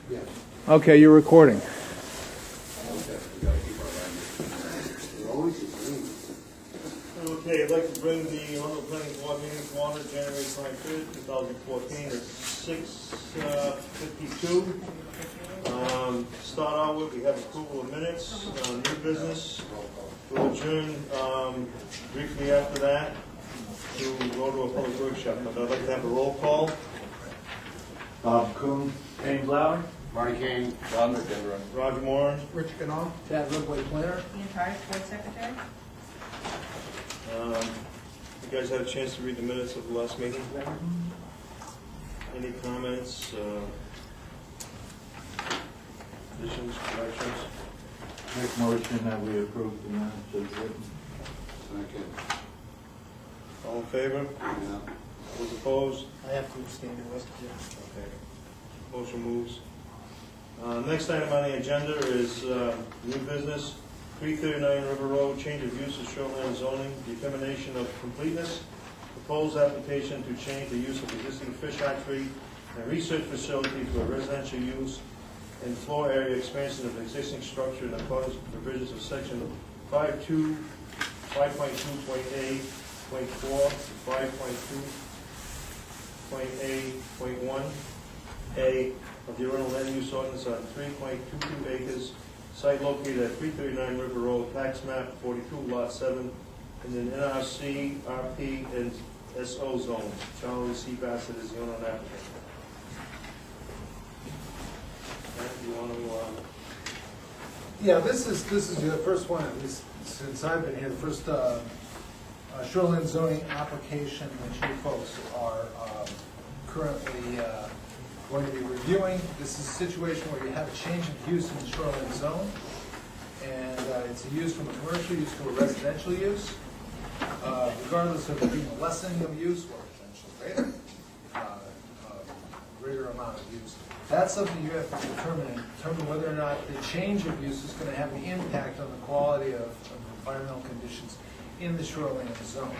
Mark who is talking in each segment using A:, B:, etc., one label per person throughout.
A: Yeah.
B: Okay, you're recording.
C: Okay, I'd like to bring the Arundel Planning Board meeting to order, January 23rd, 2014, at 6:52. Start out with, we have approval of minutes, new business. We'll adjourn briefly after that to go to a public workshop. But I'd like to have a roll call.
D: Bob Kuhn.
E: James Lauer.
D: Marty Kane. John McEnroe.
C: Roger Moran.
A: Rich Canal. Tad Ridgway, planner.
F: Ian Price, board secretary.
C: You guys had a chance to read the minutes of the last meeting? Any comments, additions, corrections?
D: Make motion that we approve the minutes as written. Second.
C: All in favor?
D: Yeah.
C: Those opposed?
A: I have to abstain, the rest of you.
C: Okay. Motion moves. Next item on the agenda is new business, 339 River Road, change of use of shoreline zoning, determination of completeness, proposed application to change the use of existing fish hatchery and research facility to a residential use and floor area expansion of existing structure in accordance with provisions of section 5.2.8.4, 5.2.8.1A of the Arundel Land Use Ordinance on 3.22 acres, site located at 339 River Road, tax map 42, lot 7, in an NRC, RP, and SO zone. Charlie C. Bassett is the owner and applicant. Matt, do you want to,
A: Yeah, this is the first one, at least since I've been here, the first shoreline zoning application which you folks are currently going to be reviewing. This is a situation where you have a change of use in the shoreline zone, and it's a use from a commercial use to a residential use. Regardless of it being a lessening of use or potential greater amount of use. That's something you have to determine whether or not the change of use is going to have an impact on the quality of environmental conditions in the shoreline zone.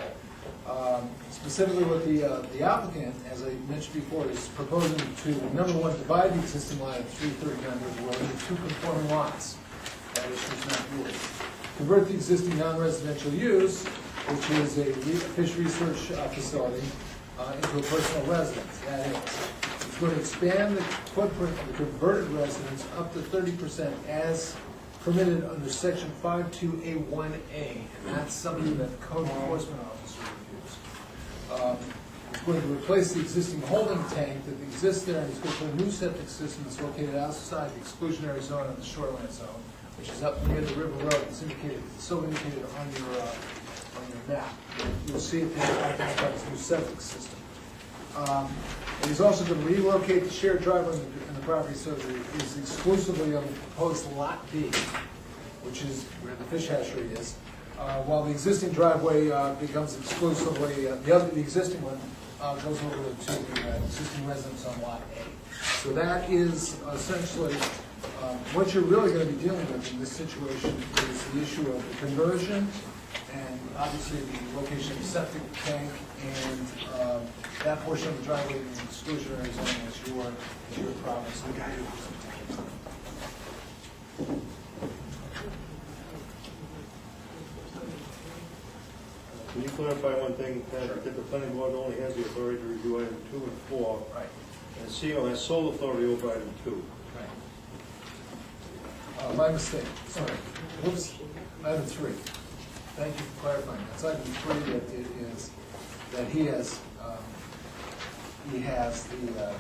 A: Specifically what the applicant, as I mentioned before, is proposing to, number one, divide the existing line of 339 River Road into two conforming lots. That issue is not yours. Convert the existing non-residential use, which is a fish research facility, into a personal residence. That is, it's going to expand the footprint of the converted residence up to 30% as permitted under section 52A1A, and that's something that the code enforcement officer reviews. It's going to replace the existing holding tank that exists there, and it's going to put a new septic system that's located outside the exclusionary zone of the shoreline zone, which is up near the river road. It's indicated, so indicated on your map. You'll see it there, identified as new septic system. And he's also going to relocate the shared driveway in the property so that it is exclusively on the proposed Lot B, which is where the fish hatchery is, while the existing driveway becomes exclusively, the existing one goes over to the existing residence on Lot A. So that is essentially what you're really going to be dealing with in this situation is the issue of the conversion and obviously the location of the septic tank and that portion of the driveway in the exclusionary zone is your province.
C: can you clarify one thing, that the planning board only has the authority to review item 2 and 4,
A: Right.
C: and CO has sole authority over item 2.
A: Right. My mistake, sorry. Whoops, item 3. Thank you for clarifying. That's item 3 that it is, that he has the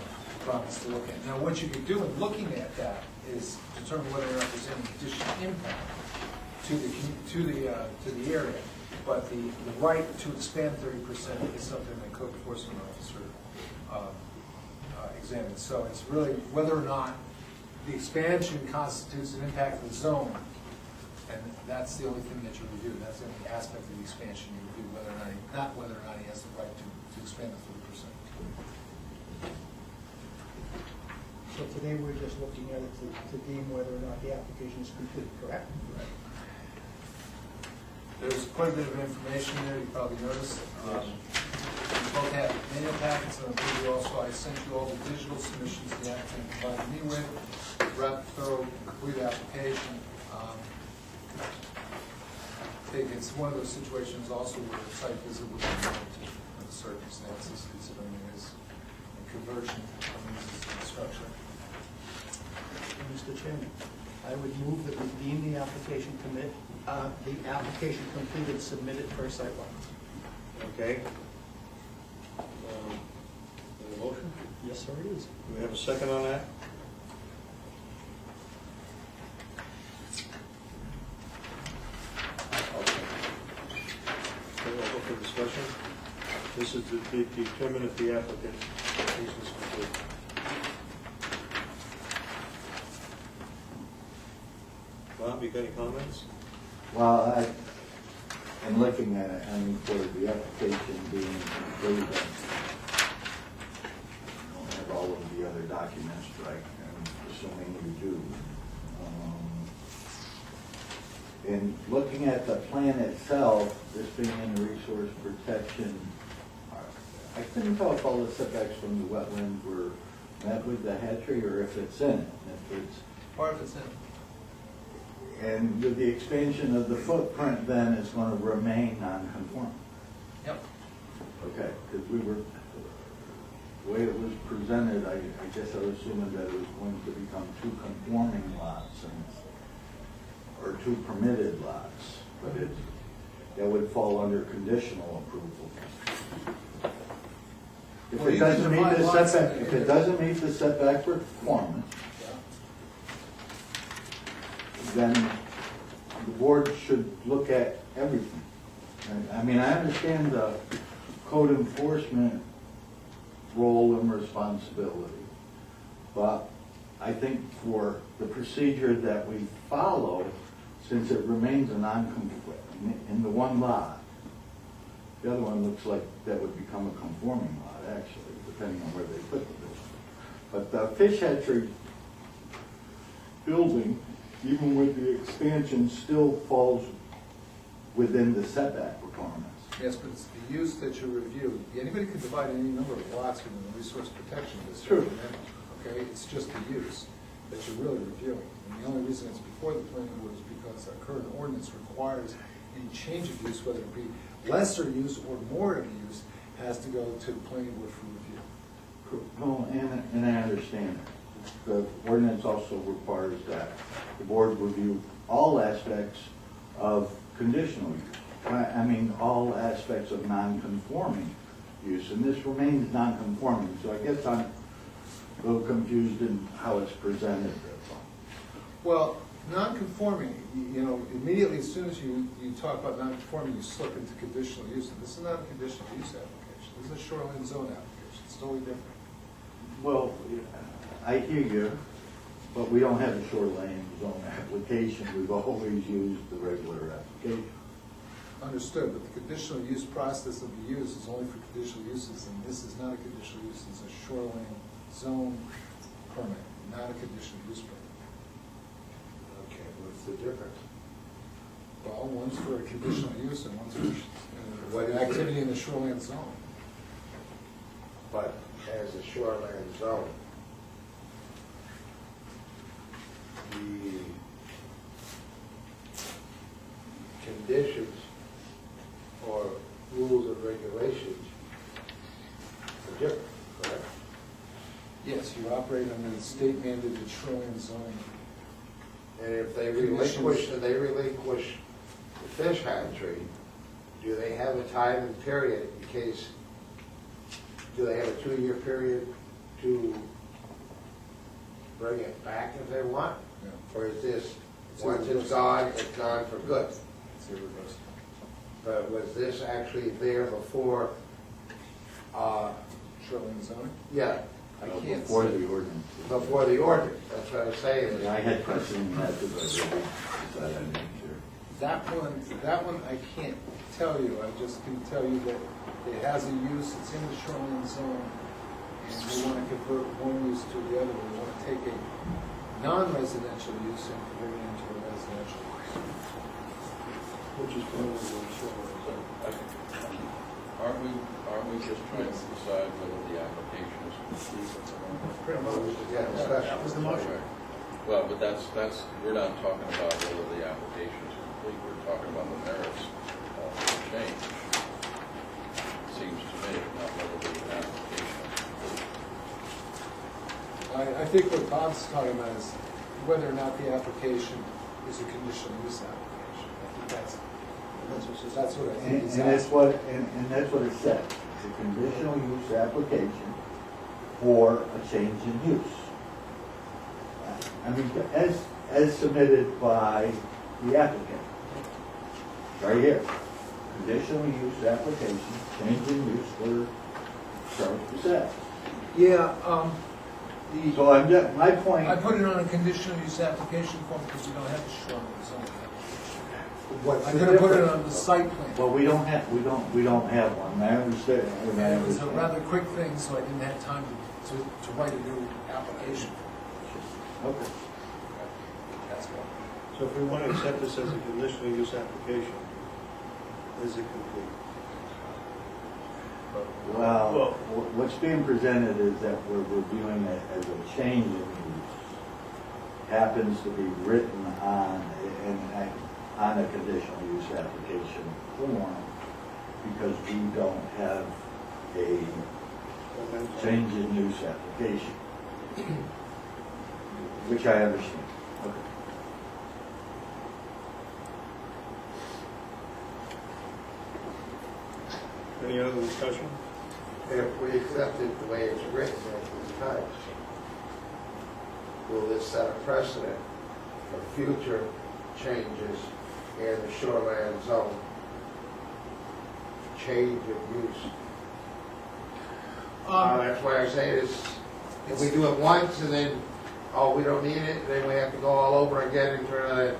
A: province to look at. Now, what you could do in looking at that is determine whether or not there's any additional impact to the area. But the right to expand 30% is something the code enforcement officer examines. So it's really whether or not the expansion constitutes an impact of the zone, and that's the only thing that you review. That's the only aspect of the expansion you review, whether or not he has the right to expand the 30%.
G: So today we're just looking at it to deem whether or not the application is complete, correct?
A: Right. There's quite a bit of information there, you probably noticed. both have manual packets, and I believe you also, I sent you all the digital submissions the applicant provided me with, rather thorough, complete application. I think it's one of those situations also where the site visit would be limited to the circumstances, considering it is a conversion from existing structure.
G: Mr. Chairman, I would move that we deem the application completed, submitted for a sidewalk.
C: Okay. Any motion?
G: Yes, sir, it is.
C: Do we have a second on that? Okay, we'll go for discussion. This is to determine if the applicant's application is complete. Bob, you got any comments?
D: Well, I'm looking at it, for the application being completed. I don't have all of the other documents, but I'm assuming you do. In looking at the plan itself, this being in the resource protection, I couldn't tell if all the setbacks from the wetlands were met with the hatchery or if it's in it. If it's
A: Part of it's in.
D: And with the expansion of the footprint, then it's going to remain non-conforming.
A: Yep.
D: Okay, because we were, the way it was presented, I guess I was assuming that it was going to become two conforming lots or two permitted lots, but that would fall under conditional approval. If
A: Well,
D: it
A: you can
D: doesn't meet
A: divide
D: the
A: lots
D: setback,
A: in-
D: if it doesn't meet the setback requirements, then the board should look at everything. I mean, I understand the code enforcement role and responsibility, but I think for the procedure that we follow, since it remains a non-conforming, in the one lot, the other one looks like that would become a conforming lot, actually, depending on where they put the building. But the fish hatchery building, even with the expansion, still falls within the setback requirements.
A: Yes, but it's the use that you review. Anybody can divide any number of lots within the resource protection district.
D: True.
A: Okay, it's just the use that you're really reviewing. And the only reason it's before the planning board is because our current ordinance requires any change of use, whether it be lesser use or more of use, has to go to the planning board for review.
D: No, and I understand it. The ordinance also requires that the board review all aspects of conditional use. I mean, all aspects of non-conforming use, and this remains non-conforming, so I guess I'm a little confused in how it's presented.
A: Well, non-conforming, you know, immediately as soon as you talk about non-conforming, you slip into conditional use. And this is not a conditional use application. This is a shoreline zone application. It's totally different.
D: Well, I hear you, but we don't have a shoreline zone application. We've always used the regular application.
A: Understood, but the conditional use process of the use is only for conditional uses, and this is not a conditional use. It's a shoreline zone permit, not a conditional use permit.
B: Okay, what's the difference?
A: Well, one's for a conditional use and one's for
B: What is
A: activity in the shoreline zone.
B: But as a shoreline zone, the conditions or rules and regulations are different, correct?
A: Yes, you operate under the state mandated shoreline zoning.
B: And if they
A: Conditions.
B: relinquish the fish hatchery, do they have a time and period in case, do they have a 2-year period to bring it back if they want?
A: Yeah.
B: Or is this,
A: It's
B: once it's
A: irreversible.
B: gone, it's gone for good?
A: It's irreversible.
B: But was this actually there before,
A: Shoreline zoning?
B: yeah,
A: I can't
D: Before
A: say.
D: the ordinance.
B: before the ordinance? That's what I'm saying.
D: I had questions on that because I really decided I didn't care.
A: That one I can't tell you. I just can tell you that it has a use, it's in the shoreline zone, and we want to convert one use to the other. We want to take a non-residential use and convert it into a residential use.
C: Which is one of the shoreline zone.
E: Aren't we just trying to decide whether the application is complete at the moment?
A: Pretty much.
B: Yeah, discussion.
A: That was the motion.
E: Right. Well, but that's, we're not talking about whether the application is complete, we're talking about the merits of the change. Seems to me, not whether the application is complete.
A: I think what Bob's talking about is whether or not the application is a conditional use application. I think that's what I think
D: And
A: he's
D: that's
A: asking.
D: what, and that's what it said. It's a conditional use application for a change in use. I mean, as submitted by the applicant. Right here. Conditional use application, change in use for Charles Bissett.
A: Yeah,
D: So I'm just, my point.
A: I put it on a conditional use application form because you don't have the shoreline zoning application. I could have put it on the site plan.
D: Well, we don't have one. I understand.
A: And it was a rather quick thing, so I didn't have time to write a new application.
D: Okay.
A: That's why.
C: So if we want to accept this as a conditional use application, is it complete?
D: Well, what's being presented is that we're reviewing it as a change in use. Happens to be written on a conditional use application form because we don't have a change in use application. Which I understand. Okay.
C: Any other discussion?
B: If we accept it the way it's written at this time, will this set a precedent for future changes in the shoreline zone? Change of use. That's why I say this, if we do it once and then, oh, we don't need it, then we have to go all over again and turn it.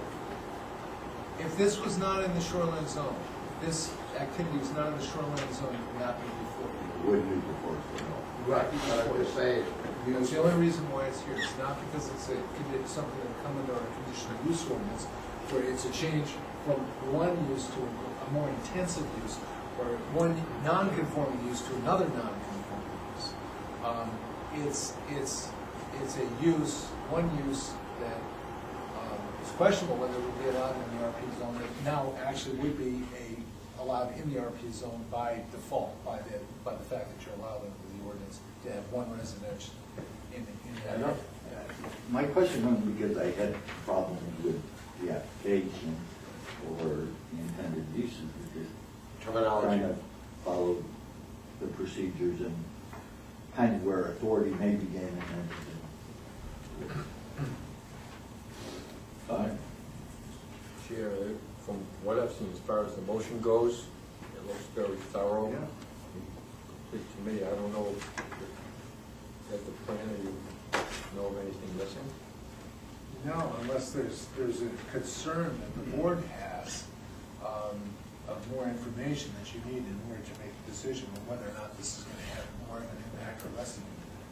A: If this was not in the shoreline zone, if this activity was not in the shoreline zone, it would not be before you.
D: Wouldn't be before it's been
B: Right, I'm just saying.
A: That's the only reason why it's here. It's not because it's something that come under our conditional use ordinance, where it's a change from one use to a more intensive use, or one non-conforming use to another non-conforming use. It's a use, one use that is questionable whether it would be allowed in the RP zone. That now actually would be allowed in the RP zone by default, by the fact that you're allowed under the ordinance to have one residence in that area.
D: My question was because I had problems with the application or the intended uses, because
B: Terminology.
D: trying to follow the procedures and kind of where authority may begin and then. Fine.
F: Chair, from what I've seen as far as the motion goes, it looks very thorough.
D: Yeah.
F: Complete to me, I don't know if as the planner you know of anything missing.
A: No, unless there's a concern that the board has of more information that you need in order to make a decision on whether or not this is going to have more of an impact or less of an impact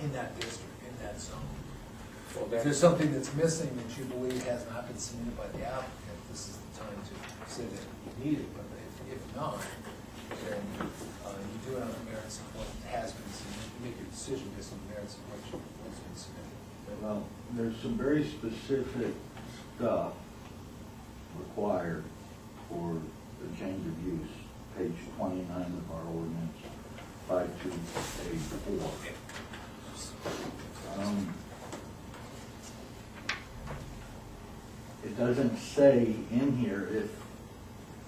A: in that district, in that zone.
F: Well,
A: If there's something that's missing that you believe has not been submitted by the applicant, this is the time to say that you need it, but if not, then you do it on the merits of what has been submitted, you make your decision based on the merits of what's been submitted.
D: Well, there's some very specific stuff required for the change of use, page 29 of our ordinance, 5284. It doesn't say in here if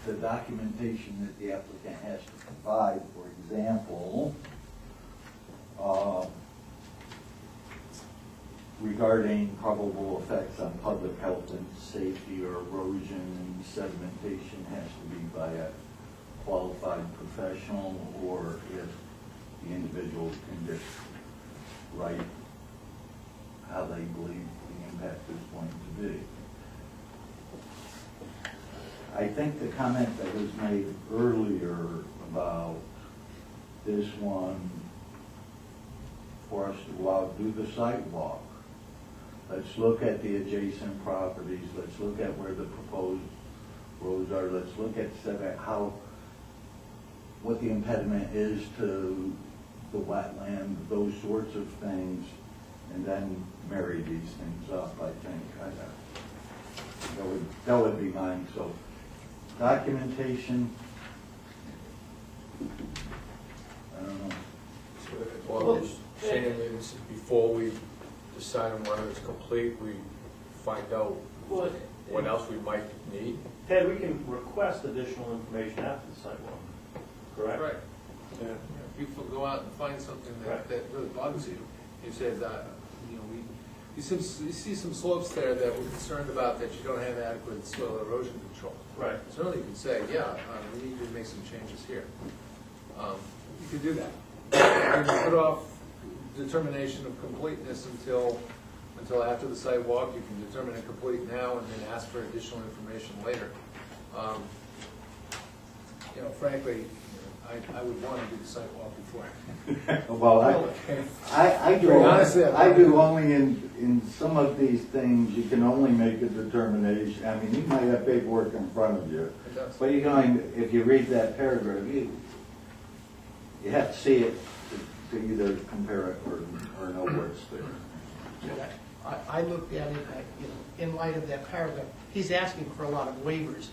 D: the documentation that the applicant has to provide, for example, regarding probable effects on public health and safety or erosion and sedimentation has to be by a qualified professional, or if the individual can just write how they believe the impact is going to be. I think the comment that was made earlier about this one, for us to go out and do the sidewalk, let's look at the adjacent properties, let's look at where the proposed roads are, let's look at setback, how what the impediment is to the wetland, those sorts of things, and then marry these things up, I think. That would be mine, so documentation, I don't know.
F: So, well, I'm just saying is, before we decide on whether it's complete, we find out
C: Well,
F: what else we might need.
C: Ted, we can request additional information after the sidewalk, correct?
A: Right.
C: Yeah.
A: If you go out and find something
C: Right.
A: that really bugs you, you say that, you see some slopes there that we're concerned about that you don't have adequate soil erosion control.
C: Right.
A: Certainly you can say, yeah, we need to make some changes here. You can do that. You can put off determination of completeness until after the sidewalk. You can determine it complete now and then ask for additional information later. Frankly, I would want to do the sidewalk before.
D: Well, I do,
A: Very honestly,
D: I do only in some of these things, you can only make a determination. I mean, you might have paperwork in front of you,
A: It does.
D: but you're going, if you read that paragraph, you have to see it to either compare it or know what's there.
G: I looked at it, in light of that paragraph, he's asking for a lot of waivers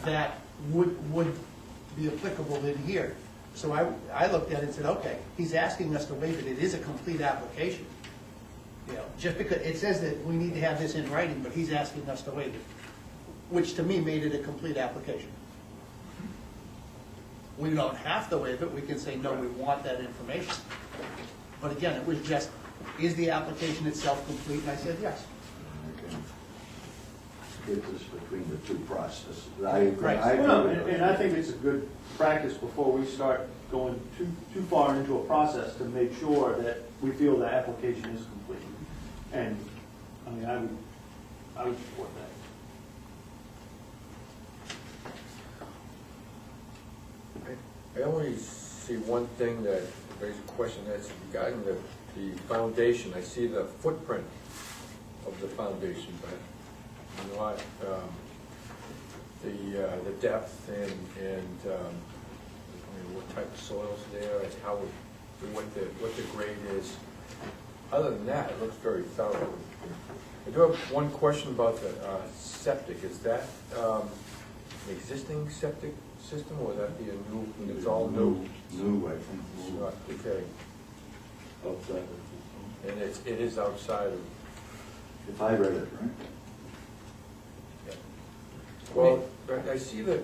G: that would be applicable in here. So I looked at it and said, okay, he's asking us to waive it, it is a complete application. Just because, it says that we need to have this in writing, but he's asking us to waive it, which to me made it a complete application. We don't have to waive it, we can say, no, we want that information. But again, it was just, is the application itself complete? And I said, yes.
D: Get this between the two processes. I agree.
G: Right.
D: I agree
C: Well,
D: with
C: and I think it's a good practice before we start going too far into a process to make sure that we feel the application is complete. And, I mean, I would support that.
F: I only see one thing that raises a question, that's regarding the foundation. I see the footprint of the foundation, but not the depth and what type of soils there, and how, what the grade is. Other than that, it looks very thorough. I do have one question about the septic. Is that an existing septic system, or would that be a new, it's all new?
D: New, I think. New.
F: Okay,
D: Outside.
F: and it is outside of,
D: If I read it right.
F: well, I see the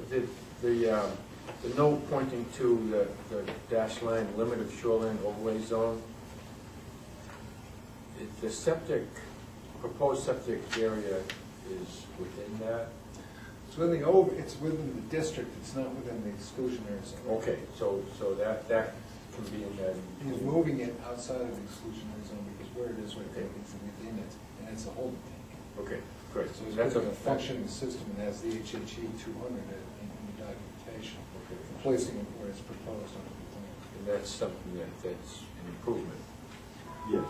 F: note pointing to the dash line limit of shoreline overlay zone. The septic, proposed septic area is within that?
A: It's within the district, it's not within the exclusionary zone.
F: Okay, so that can be in that.
A: He's moving it outside of the exclusionary zone because where it is right there, it's within it, and it's a holding tank.
F: Okay, great.
A: So it's
F: That's
A: a functioning system and has the HHE 200 in the documentation,
F: Okay.
A: placing it where it's proposed on the plan.
F: And that's something that's an improvement.
D: Yes.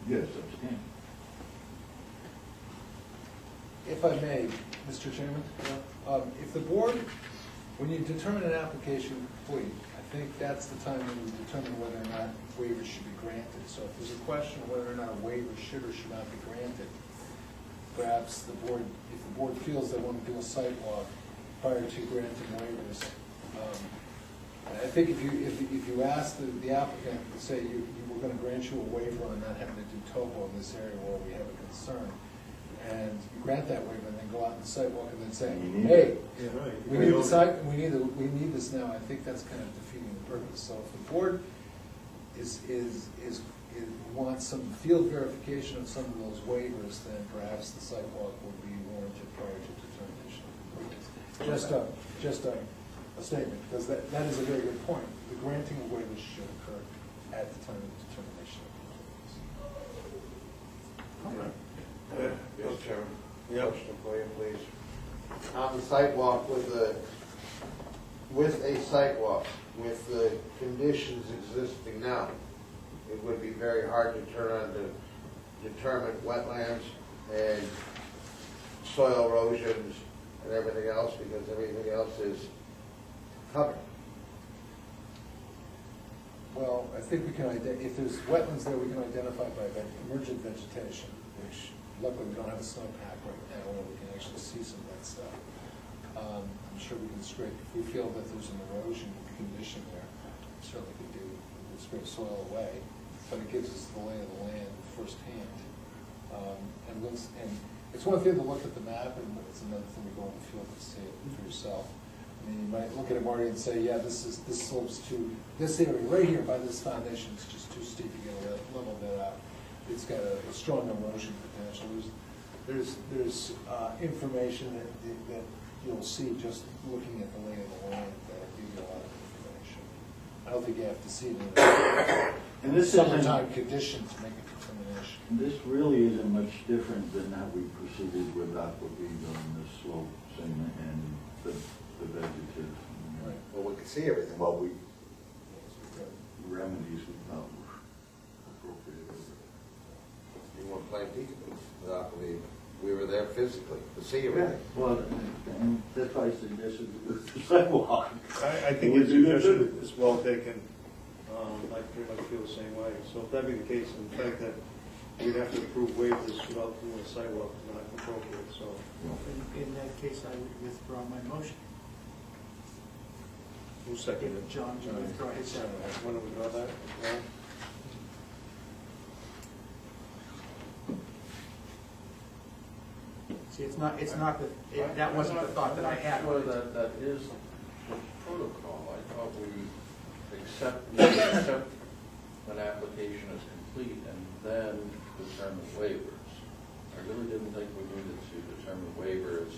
D: Yes, substantial.
A: If I may, Mr. Chairman, if the board, when you determine an application complete, I think that's the time when you determine whether or not waivers should be granted. So if there's a question of whether or not a waiver should or should not be granted, perhaps the board, if the board feels they want to do a site walk prior to granting waivers, I think if you ask the applicant to say we're going to grant you a waiver on not having to do topo in this area where we have a concern, and you grant that waiver, and then go out on the sidewalk and then say, hey, we need the site, we need this now, I think that's kind of defeating the purpose. So if the board wants some field verification of some of those waivers, then perhaps the sidewalk would be warranted prior to determination of completeness. Just a statement, because that is a very good point. The granting of waivers should occur at the time of determination of completeness.
B: Mr. Chairman,
C: Yep.
B: question for you, please. On the sidewalk with a sidewalk, with the conditions existing now, it would be very hard to turn on to determine wetlands and soil erosions and everything else, because everything else is covered.
A: Well, I think we can if there's wetlands there, we can identify by emergent vegetation, which luckily we don't have a snowpack right now, where we can actually see some of that stuff. I'm sure we can scrape, if we feel that there's an erosion condition there, certainly we could scrape soil away, but it gives us the lay of the land firsthand. And it's one thing to look at the map, and it's another thing to go in the field and see it for yourself. I mean, you might look at it, Marty, and say, yeah, this slopes to, this area right here by this foundation is just too steep to get a little bit out. It's got a strong erosion potential. There's information that you'll see just looking at the lay of the land that'll give you a lot of information. I don't think you have to see it
D: And
A: in
D: this
A: summertime conditions to make a determination.
D: This really isn't much different than how we proceeded with Aquavit on the slopes and the vegetative
A: Right.
B: Well, we can see everything. Well, we,
D: remedies we thought were appropriate.
B: you weren't playing peekaboo with Aquavit. We were there physically to see everything.
D: Well, and that's why I suggested the sidewalk.
C: I think your suggestion is well taken. I pretty much feel the same way. So if that be the case, and the fact that we'd have to approve waivers without doing a sidewalk is not appropriate, so.
G: In that case, I would withdraw my motion.
C: Who seconded?
G: John, you withdraw his second.
C: Want to withdraw that? No?
G: See, it's not that wasn't the thought that I had.
E: I'm not sure that is the protocol. I thought we accept an application is complete and then determine waivers. I really didn't think we needed to determine waivers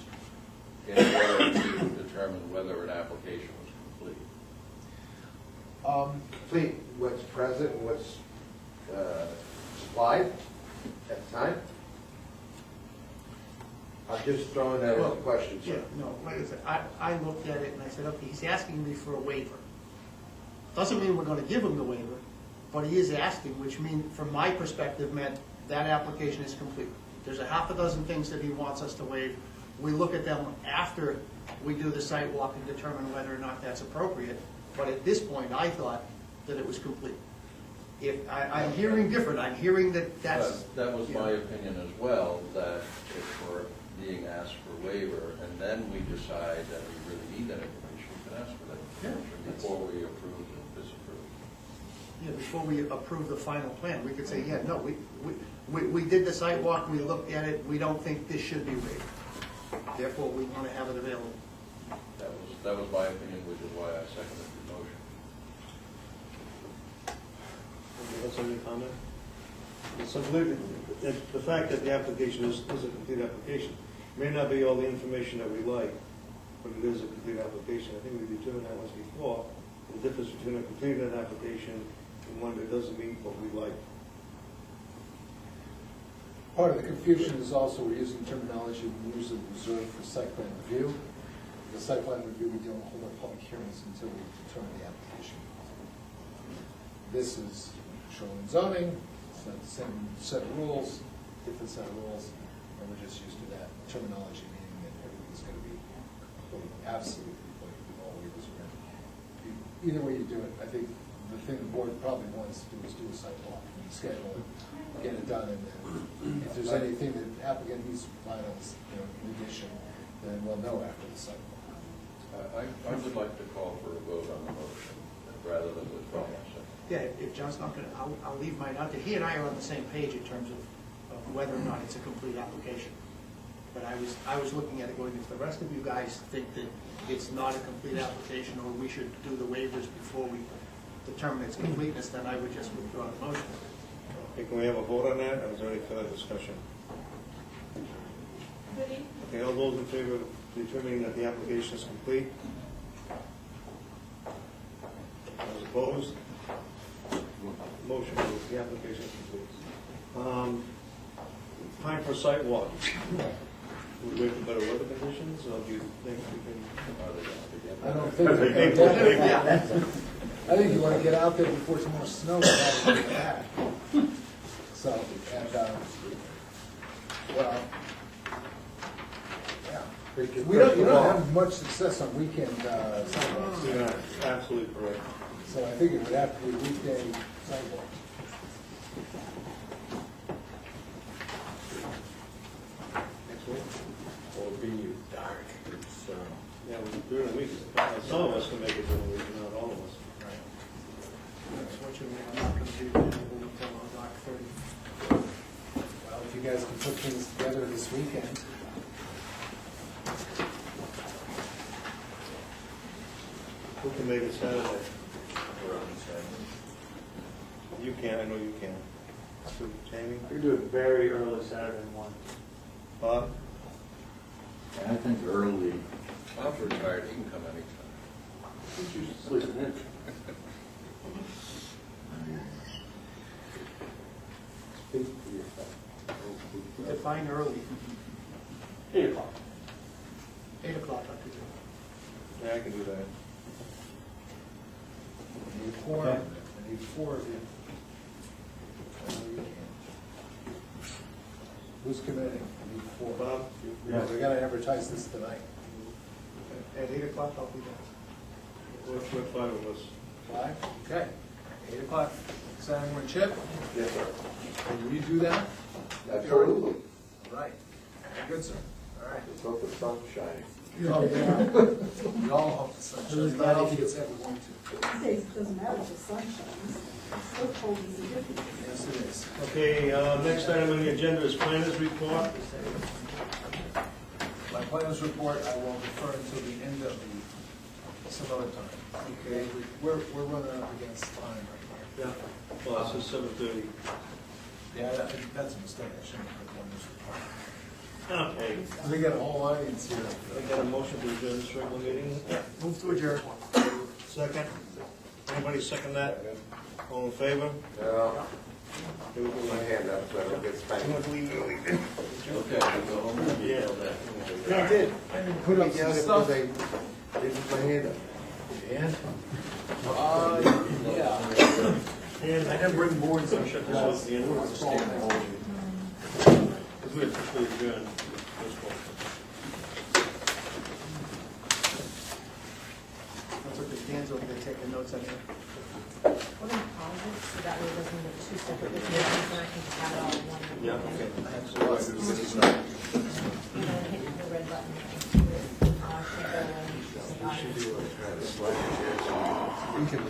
E: in order to determine whether an application was complete.
B: Complete what's present and what's supplied at the time. I'm just throwing that as a question,
G: Yeah,
B: sir.
G: no, like I said, I looked at it and I said, okay, he's asking me for a waiver. Doesn't mean we're gonna give him the waiver, but he is asking, which means, from my perspective, meant that application is complete. There's a half a dozen things that he wants us to waive. We look at them after we do the site walk and determine whether or not that's appropriate. But at this point, I thought that it was complete. If, I'm hearing different, I'm hearing that that's.
E: That was my opinion as well, that if we're being asked for waiver, and then we decide that we really need that information, we can ask for that information before we approve and disapprove.
G: Yeah, before we approve the final plan, we could say, yeah, no, we did the site walk, we looked at it, we don't think this should be waived. Therefore, we want to have it available.
E: That was my opinion, which is why I seconded the motion.
C: Anybody else have any comment? It's simply, the fact that the application is a complete application, may not be all the information that we like, but it is a complete application. I think we determined that once before, the difference between a completed application and one that doesn't meet what we like.
A: Part of the confusion is also we're using terminology we usually reserve for site plan review. The site plan review, we don't hold our public hearings until we determine the application. This is shoreline zoning, it's not the same set of rules, different set of rules, and we're just used to that terminology, meaning that everything's going to be absolutely complete with all waivers granted. Either way you do it, I think the thing the board probably wants to do is do a site walk and schedule it, get it done, and then if there's anything that the applicant needs to provide us, in addition, then we'll know after the site walk.
E: I would like to call for a vote on the motion, rather than withdraw my second.
G: Yeah, if John's not gonna, I'll leave mine out there. He and I are on the same page in terms of whether or not it's a complete application. But I was looking at it going, if the rest of you guys think that it's not a complete application, or we should do the waivers before we determine its completeness, then I would just withdraw the motion.
C: Okay, can we have a vote on that, or is there any further discussion?
H: Goody,
C: Okay, all those in favor of determining that the application is complete? Those opposed? Motion approved, the application is complete. Time for site walk. Would we wait for better weather conditions, or do you think we can?
A: I don't think, I think you want to get out there before some more snow comes back. So, and, well, yeah. We don't have much success on weekend sidewalks,
C: Yeah, absolutely correct.
A: so I think it would have to be weekday sidewalks.
F: Next week? Or be dark, it's,
C: Yeah, during the week, some of us can make it during the week, not all of us.
G: Unfortunately, I'm not gonna be available until October 30.
A: Well, if you guys can put things together this weekend.
C: Who can make it Saturday?
F: we're on Saturday.
C: You can, I know you can. Sue, Jamie,
H: I could do it very early Saturday morning.
C: Bob?
D: I think early,
E: Bob's retired, he can come anytime.
H: You should sleep in.
D: speak for yourself.
G: Define early,
H: 8 o'clock.
G: 8 o'clock, I could do.
C: Yeah, I can do that.
A: I need four,
D: Okay.
A: I need four of you. I know you can. Who's committing? I need four.
C: Bob?
A: Yeah, we gotta advertise this tonight.
G: At 8 o'clock, I'll be there.
C: We're five of us.
A: 5, okay. 8 o'clock, Saturday morning, Chip,
B: Yes, sir.
A: will you do that?
B: Absolutely.
A: All right, good, sir, all right.
B: Let's hope the sun's shining.
A: Oh, yeah. We all hope the sun shines, but I don't think it's ever going to.
I: These days, it doesn't matter if the sun shines, it's so cold and ridiculous.
A: Yes, it is.
C: Okay, next item on the agenda is planners report.
A: My planners report, I will defer until the end of some other time. Okay, we're running up against time right
C: Yeah. Well, it's just 7:30.
A: here. Yeah, that's a mistake, I shouldn't have put planners report.
C: Okay.
A: We got a whole audience here.
C: I got a motion to adjourn this regular meeting.
G: Move to adjourn.
C: Second? Anybody second that? All in favor?
B: No. Put my hand up so I don't get spanked.
E: Okay, we'll go home and
C: Yeah.
A: Yeah, I did. I didn't put up some stuff.
B: They put my hand up.
A: And? Yeah.
C: And
A: I never bring boards.
C: Shut this off the end of the stand. Because we officially adjourned this one.
G: That's what the stands over there taking notes on here.
J: We're gonna pause it, so that way it doesn't look two separate documents, and I can just have it all in one.
C: Yeah, okay.
J: You know, hit the red button. Should go in.
B: Try to slide your chair so
A: We can